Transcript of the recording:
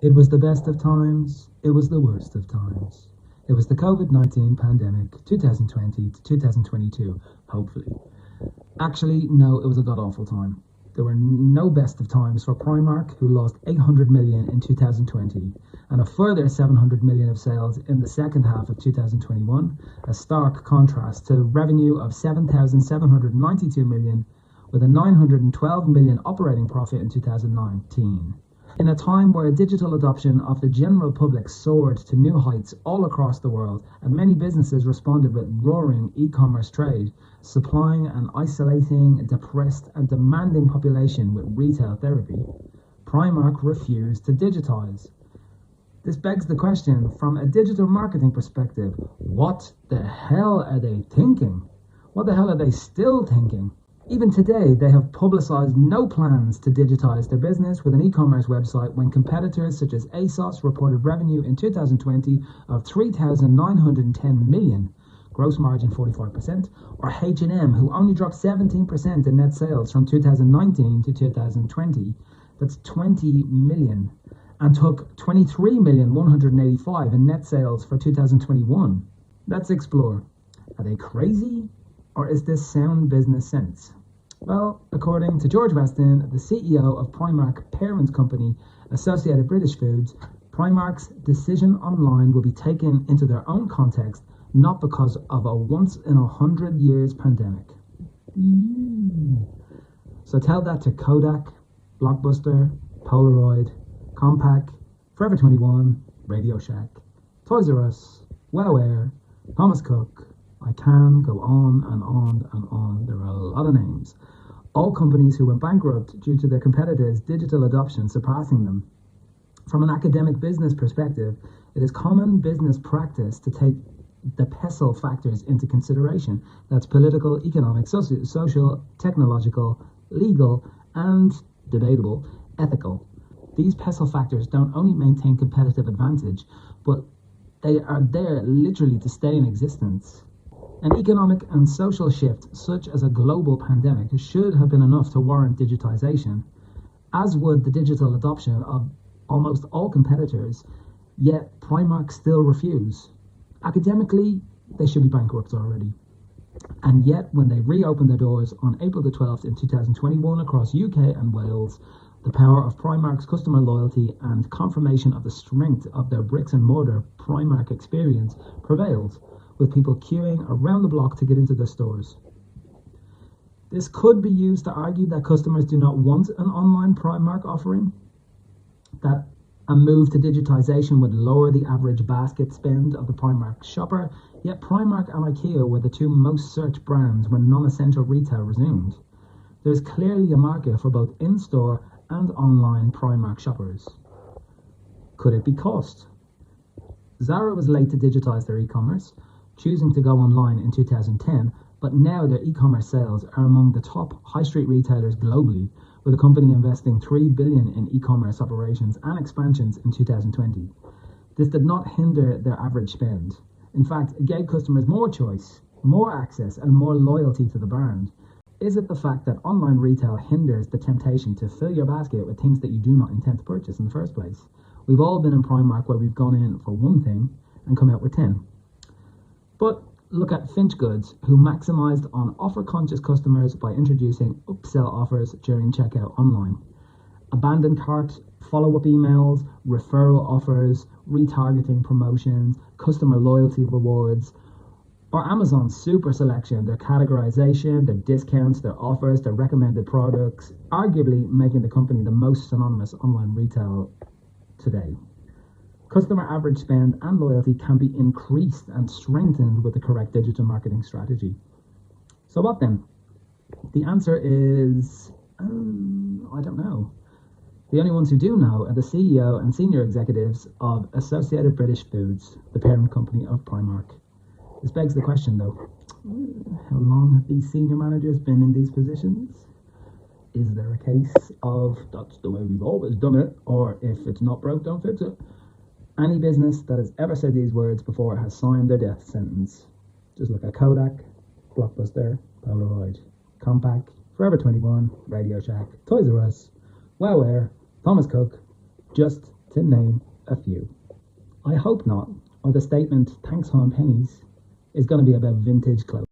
It was the best of times, it was the worst of times. It was the COVID-19 pandemic, 2020 to 2022, hopefully. Actually, no, it was a god-awful time. There were no best of times for Primark, who lost 800 million in 2020, and a further 700 million of sales in the second half of 2021, a stark contrast to revenue of 7,792 million, with a 912 million operating profit in 2019. In a time where digital adoption of the general public soared to new heights all across the world, and many businesses responded with roaring e-commerce trade, supplying and isolating a depressed and demanding population with retail therapy, Primark refused to digitize. This begs the question, from a digital marketing perspective, what the hell are they thinking? What the hell are they still thinking? Even today, they have publicised no plans to digitise their business with an e-commerce website when competitors such as ASOS reported revenue in 2020 of 3,910 million, gross margin 45%, or H&M, who only dropped 17% in net sales from 2019 to 2020, that's 20 million, and took 23,185 in net sales for 2021. Let's explore. Are they crazy? Or is this sound business sense? Well, according to George Weston, the CEO of Primark parent company, Associated British Foods, Primark's decision online will be taken into their own context, not because of a once-in-100 years pandemic. So tell that to Kodak, Blockbuster, Polaroid, Compaq, Forever 21, Radio Shack, Toys R Us, Well Air, Thomas Cook. I can go on and on and on. There are a lot of names. All companies who went bankrupt due to their competitors' digital adoption surpassing them. From an academic business perspective, it is common business practice to take the PESTLE factors into consideration. That's political, economic, social, technological, legal, and debatable, ethical. These PESTLE factors don't only maintain competitive advantage, but they are there literally to stay in existence. An economic and social shift, such as a global pandemic, should have been enough to warrant digitization, as would the digital adoption of almost all competitors, yet Primark still refuse. Academically, they should be bankrupt already. And yet, when they reopened their doors on April the 12th in 2021 across UK and Wales, the power of Primark's customer loyalty and confirmation of the strength of their bricks and mortar Primark experience prevailed, with people queuing around the block to get into their stores. This could be used to argue that customers do not want an online Primark offering, that a move to digitization would lower the average basket spend of the Primark shopper, yet Primark and IKEA were the two most searched brands when non-essential retail resumed. There is clearly a market for both in-store and online Primark shoppers. Could it be cost? Zara was late to digitize their e-commerce, choosing to go online in 2010, but now their e-commerce sales are among the top high street retailers globally, with the company investing $3 billion in e-commerce operations and expansions in 2020. This did not hinder their average spend. In fact, it gave customers more choice, more access, and more loyalty to the brand. Is it the fact that online retail hinders the temptation to fill your basket with things that you do not intend to purchase in the first place? We've all been in Primark where we've gone in for one thing and come out with 10. But look at Finch Goods, who maximised on offer-conscious customers by introducing upsell offers during checkout online. Abandoned cart, follow-up emails, referral offers, retargeting promotions, customer loyalty rewards, or Amazon's super selection, their categorization, their discounts, their offers, their recommended products, arguably making the company the most synonymous online retail today. Customer average spend and loyalty can be increased and strengthened with the correct digital marketing strategy. So what then? The answer is, I don't know. The only ones who do know are the CEO and senior executives of Associated British Foods, the parent company of Primark. This begs the question though, how long have these senior managers been in these positions? Is there a case of that's the way we've always done it, or if it's not broke, don't fix it? Any business that has ever said these words before has signed their death sentence. Just look at Kodak, Blockbuster, Polaroid, Compaq, Forever 21, Radio Shack, Toys R Us, Well Air, Thomas Cook, just to to name a few. I hope not, or the statement, thanks hon pennies, is going to be about vintage clothes.